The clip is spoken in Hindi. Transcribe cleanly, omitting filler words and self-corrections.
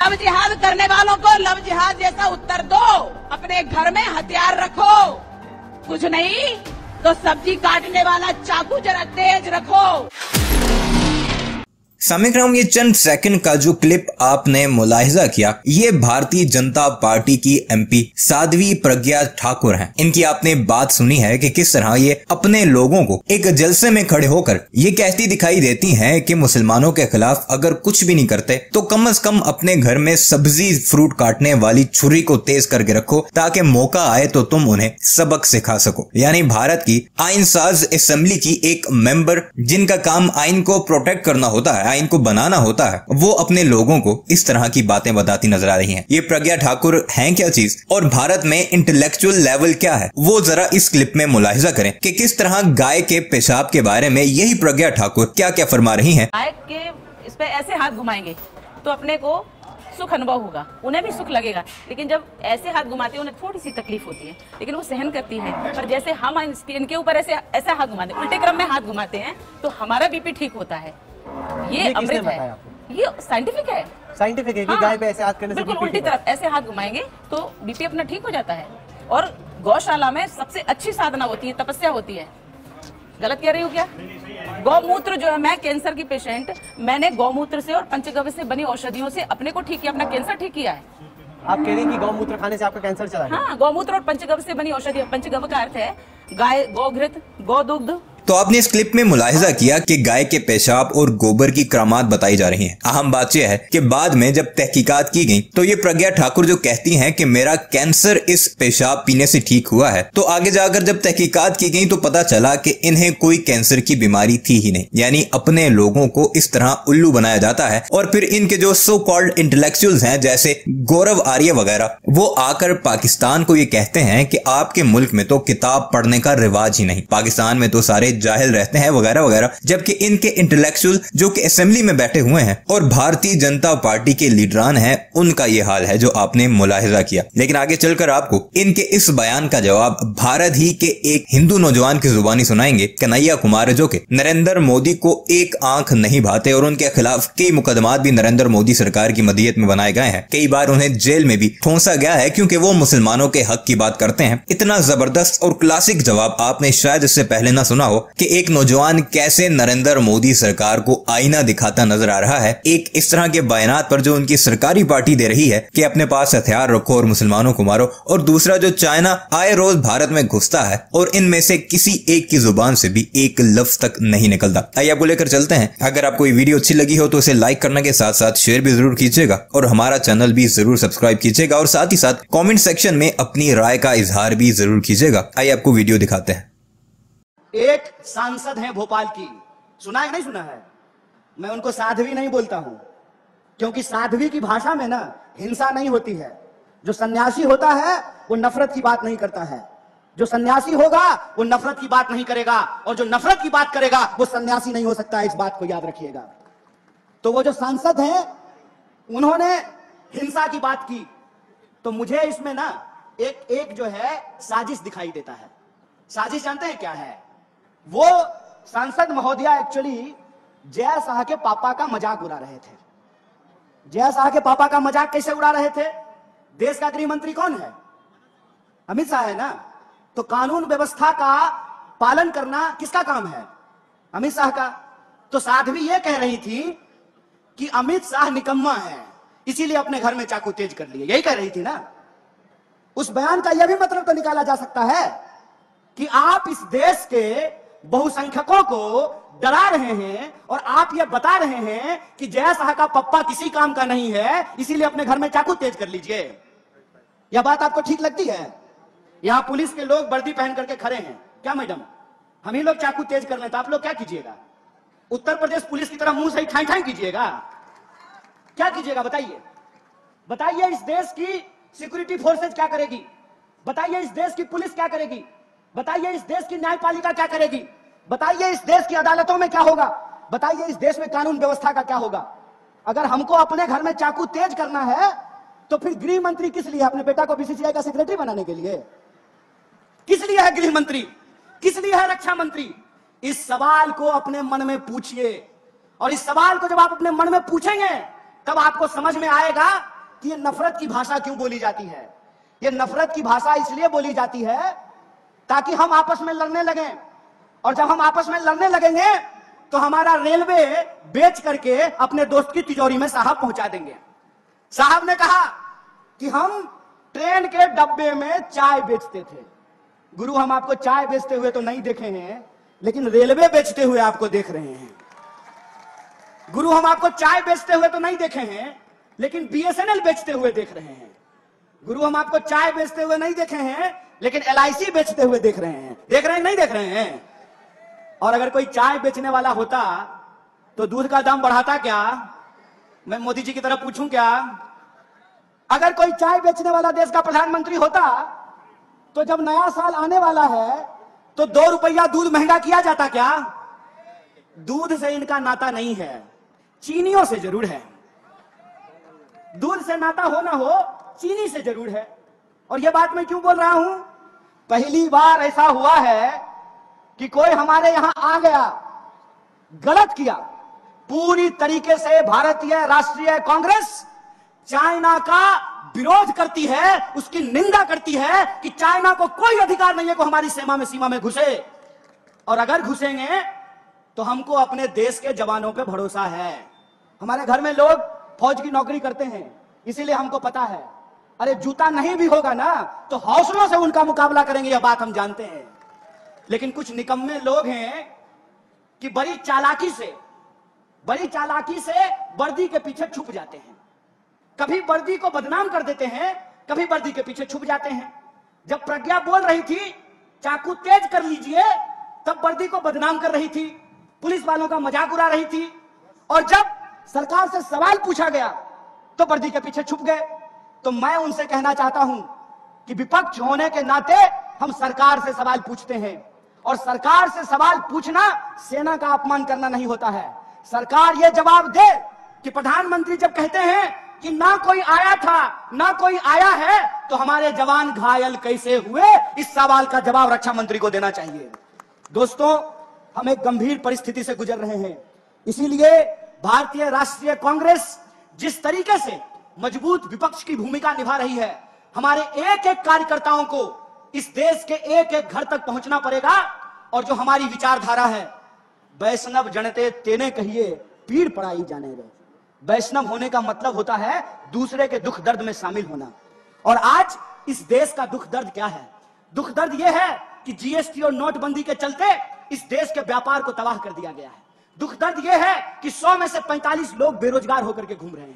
लव जिहाद करने वालों को लव जिहाद जैसा उत्तर दो। अपने घर में हथियार रखो, कुछ नहीं तो सब्जी काटने वाला चाकू जरा तेज रखो। सामिक्राम, ये चंद सेकंड का जो क्लिप आपने मुलाहिजा किया, ये भारतीय जनता पार्टी की एमपी साध्वी प्रज्ञा ठाकुर हैं। इनकी आपने बात सुनी है कि किस तरह ये अपने लोगों को एक जलसे में खड़े होकर ये कहती दिखाई देती हैं कि मुसलमानों के खिलाफ अगर कुछ भी नहीं करते तो कम से कम अपने घर में सब्जी फ्रूट काटने वाली छुरी को तेज करके रखो, ताकि मौका आए तो तुम उन्हें सबक सिखा सको। यानी भारत की आईन साज असेंबली की एक मेंबर जिनका काम आईन को प्रोटेक्ट करना होता है, आईन को बनाना होता है, वो अपने लोगों को इस तरह की बातें बताती नजर आ रही हैं। ये प्रज्ञा ठाकुर हैं क्या चीज और भारत में इंटेलेक्चुअल लेवल क्या है, वो जरा इस क्लिप में मुलाहिजा करें कि किस तरह गाय के पेशाब के बारे में यही प्रज्ञा ठाकुर क्या क्या फरमा रही हैं। गाय के इस पे ऐसे हाथ घुमाएंगे तो अपने को सुख अनुभव होगा, उन्हें भी सुख लगेगा, लेकिन जब ऐसे हाथ घुमाते हैं उन्हें थोड़ी सी तकलीफ होती है, लेकिन वो सहन करती है। पर जैसे हम इनके ऊपर ऐसे हाथ घुमाते हैं, उल्टे क्रम में हाथ घुमाते हैं, तो हमारा बीपी ठीक होता है। ये अमृत है, ये साइंटिफिक है। साइंटिफिक है कि गाय पे ऐसे हाथ करने से बिल्कुल उल्टी तरफ ऐसे हाथ घुमाएंगे तो बीपी अपना ठीक हो जाता है। और गौशाला में सबसे अच्छी साधना होती है, तपस्या होती है। गलत कह रही हूँ क्या? गौमूत्र जो है, मैं कैंसर की पेशेंट, मैंने गौमूत्र से और पंचगव्य से बनी औषधियों से अपने को ठीक किया, अपना कैंसर ठीक किया है। आप कह रही हैं कि गौमूत्र खाने से आपका कैंसर चला गया? हाँ, गौमूत्र और पंचगव्य से बनी औषधि। पंचगव्य का अर्थ है गाय, गौघृत, गौदुग्ध। तो आपने इस क्लिप में मुलाहिजा किया कि गाय के पेशाब और गोबर की करामात बताई जा रही हैं। अहम बात यह है कि बाद में जब तहकीकात की गई तो ये प्रज्ञा ठाकुर जो कहती हैं कि मेरा कैंसर इस पेशाब पीने से ठीक हुआ है, तो आगे जाकर जब तहकीकात की गई तो पता चला कि इन्हें कोई कैंसर की बीमारी थी ही नहीं। यानी अपने लोगों को इस तरह उल्लू बनाया जाता है और फिर इनके जो सो कॉल्ड इंटेलेक्चुअल्स हैं जैसे गौरव आर्य वगैरह, वो आकर पाकिस्तान को ये कहते हैं कि आपके मुल्क में तो किताब पढ़ने का रिवाज ही नहीं, पाकिस्तान में तो सारे जाहिल रहते हैं वगैरह वगैरह। जबकि इनके इंटेलेक्चुअल जो कि असेंबली में बैठे हुए हैं और भारतीय जनता पार्टी के लीडरान हैं, उनका ये हाल है जो आपने मुलाहिजा किया। लेकिन आगे चलकर आपको इनके इस बयान का जवाब भारत ही के एक हिंदू नौजवान की जुबानी सुनाएंगे, कन्हैया कुमार, जो कि नरेंद्र मोदी को एक आंख नहीं भाते और उनके खिलाफ कई मुकदमात भी नरेंद्र मोदी सरकार की मदीयत में बनाए गए हैं। कई बार उन्हें जेल में भी ठोंसा गया है क्योंकि वो मुसलमानों के हक की बात करते हैं। इतना जबरदस्त और क्लासिक जवाब आपने शायद इससे पहले ना सुना हो कि एक नौजवान कैसे नरेंद्र मोदी सरकार को आईना दिखाता नजर आ रहा है। एक इस तरह के बयानात पर जो उनकी सरकारी पार्टी दे रही है कि अपने पास हथियार रखो और मुसलमानों को मारो, और दूसरा जो चाइना आए रोज भारत में घुसता है और इनमें से किसी एक की जुबान से भी एक लफ्ज तक नहीं निकलता। आइए आपको लेकर चलते हैं। अगर आपको ये वीडियो अच्छी लगी हो तो इसे लाइक करने के साथ साथ शेयर भी जरूर कीजिएगा और हमारा चैनल भी जरूर सब्सक्राइब कीजिएगा और साथ ही साथ कमेंट सेक्शन में अपनी राय का इजहार भी जरूर कीजिएगा। आइए आपको वीडियो दिखाते हैं। एक सांसद है भोपाल की, सुना है नहीं सुना है? मैं उनको साध्वी नहीं बोलता हूं, क्योंकि साध्वी की भाषा में ना हिंसा नहीं होती है। जो सन्यासी होता है वो नफरत की बात नहीं करता है, जो सन्यासी होगा वो नफरत की बात नहीं करेगा, और जो नफरत की बात करेगा वो सन्यासी नहीं हो सकता है, इस बात को याद रखिएगा। तो वो जो सांसद हैं उन्होंने हिंसा की बात की, तो मुझे इसमें ना एक जो है साजिश दिखाई देता है। साजिश जानते हैं क्या है? वो सांसद महोदया एक्चुअली जय शाह के पापा का मजाक उड़ा रहे थे। जय शाह के पापा का मजाक कैसे उड़ा रहे थे? देश का गृह मंत्री कौन है? अमित शाह है ना। तो कानून व्यवस्था का पालन करना किसका काम है? अमित शाह का। तो साध्वी ये कह रही थी कि अमित शाह निकम्मा है, इसीलिए अपने घर में चाकू तेज कर लिए, यही कह रही थी ना। उस बयान का यह भी मतलब तो निकाला जा सकता है कि आप इस देश के बहुसंख्यकों को डरा रहे हैं और आप ये बता रहे हैं कि जय शाह का पप्पा किसी काम का नहीं है, इसीलिए अपने घर में चाकू तेज कर लीजिए। यह बात आपको ठीक लगती है? यहां पुलिस के लोग वर्दी पहन करके खड़े हैं, क्या मैडम हम ही लोग चाकू तेज कर लें तो आप लोग क्या कीजिएगा? उत्तर प्रदेश पुलिस की तरह मुंह से ही ठाई ठाई कीजिएगा? क्या कीजिएगा बताइए? बताइए इस देश की सिक्योरिटी फोर्सेज क्या करेगी? बताइए इस देश की पुलिस क्या करेगी? बताइए इस देश की न्यायपालिका क्या करेगी? बताइए इस देश की अदालतों में क्या होगा? बताइए इस देश में कानून व्यवस्था का क्या होगा? अगर हमको अपने घर में चाकू तेज करना है तो फिर गृह मंत्री किस लिए? अपने बेटा को बीसीसीआई का सेक्रेटरी बनाने के लिए? किस लिए है गृह मंत्री? किस लिए है रक्षा मंत्री? इस सवाल को अपने मन में पूछिए, और इस सवाल को जब आप अपने मन में पूछेंगे तब आपको समझ में आएगा कि ये नफरत की भाषा क्यों बोली जाती है। ये नफरत की भाषा इसलिए बोली जाती है ताकि हम आपस में लड़ने लगे, और जब हम आपस में लड़ने लगेंगे तो हमारा रेलवे बेच करके अपने दोस्त की तिजोरी में साहब पहुंचा देंगे। साहब ने कहा कि हम ट्रेन के डब्बे में चाय बेचते थे। गुरु, हम आपको चाय बेचते हुए तो नहीं देखे हैं, लेकिन रेलवे बेचते हुए आपको देख रहे हैं। गुरु, हम आपको चाय बेचते हुए तो नहीं देखे हैं, लेकिन BSNL बेचते हुए देख रहे हैं। गुरु, हम आपको चाय बेचते हुए नहीं देखे हैं, लेकिन LIC बेचते हुए देख रहे हैं। देख रहे हैं नहीं देख रहे हैं? और अगर कोई चाय बेचने वाला होता तो दूध का दाम बढ़ाता क्या? मैं मोदी जी की तरफ पूछूं क्या? अगर कोई चाय बेचने वाला देश का प्रधानमंत्री होता तो जब नया साल आने वाला है तो 2 रुपया दूध महंगा किया जाता क्या? दूध से इनका नाता नहीं है, चीनियों से जरूर है। दूध से नाता हो ना हो, चीनी से जरूर है। और यह बात मैं क्यों बोल रहा हूं? पहली बार ऐसा हुआ है कि कोई हमारे यहां आ गया, गलत किया। पूरी तरीके से भारतीय राष्ट्रीय कांग्रेस चाइना का विरोध करती है, उसकी निंदा करती है कि चाइना को कोई अधिकार नहीं है कि हमारी सीमा में घुसे, और अगर घुसेंगे तो हमको अपने देश के जवानों पे भरोसा है। हमारे घर में लोग फौज की नौकरी करते हैं, इसीलिए हमको पता है। अरे जूता नहीं भी होगा ना तो हौसलों से उनका मुकाबला करेंगे, यह बात हम जानते हैं। लेकिन कुछ निकम्मे लोग हैं कि बड़ी चालाकी से वर्दी के पीछे छुप जाते हैं। कभी वर्दी को बदनाम कर देते हैं, कभी वर्दी के पीछे छुप जाते हैं। जब प्रज्ञा बोल रही थी चाकू तेज कर लीजिए, तब वर्दी को बदनाम कर रही थी, पुलिस वालों का मजाक उड़ा रही थी। और जब सरकार से सवाल पूछा गया तो वर्दी के पीछे छुप गए। तो मैं उनसे कहना चाहता हूं कि विपक्ष होने के नाते हम सरकार से सवाल पूछते हैं, और सरकार से सवाल पूछना सेना का अपमान करना नहीं होता है। सरकार यह जवाब दे कि प्रधानमंत्री जब कहते हैं कि ना कोई आया था ना कोई आया है, तो हमारे जवान घायल कैसे हुए, इस सवाल का जवाब रक्षा मंत्री को देना चाहिए। दोस्तों, हम एक गंभीर परिस्थिति से गुजर रहे हैं। इसीलिए भारतीय राष्ट्रीय कांग्रेस जिस तरीके से मजबूत विपक्ष की भूमिका निभा रही है, हमारे एक एक कार्यकर्ताओं को इस देश के एक एक घर तक पहुंचना पड़ेगा। और जो हमारी विचारधारा है, वैष्णव जनते तेने कहिए पीड़ पड़ाई जाने रहे। वैष्णव होने का मतलब होता है दूसरे के दुख दर्द में शामिल होना। और आज इस देश का दुख दर्द क्या है? दुख दर्द यह है कि GST और नोटबंदी के चलते इस देश के व्यापार को तबाह कर दिया गया है। दुख दर्द यह है कि 100 में से 45 लोग बेरोजगार होकर के घूम रहे हैं।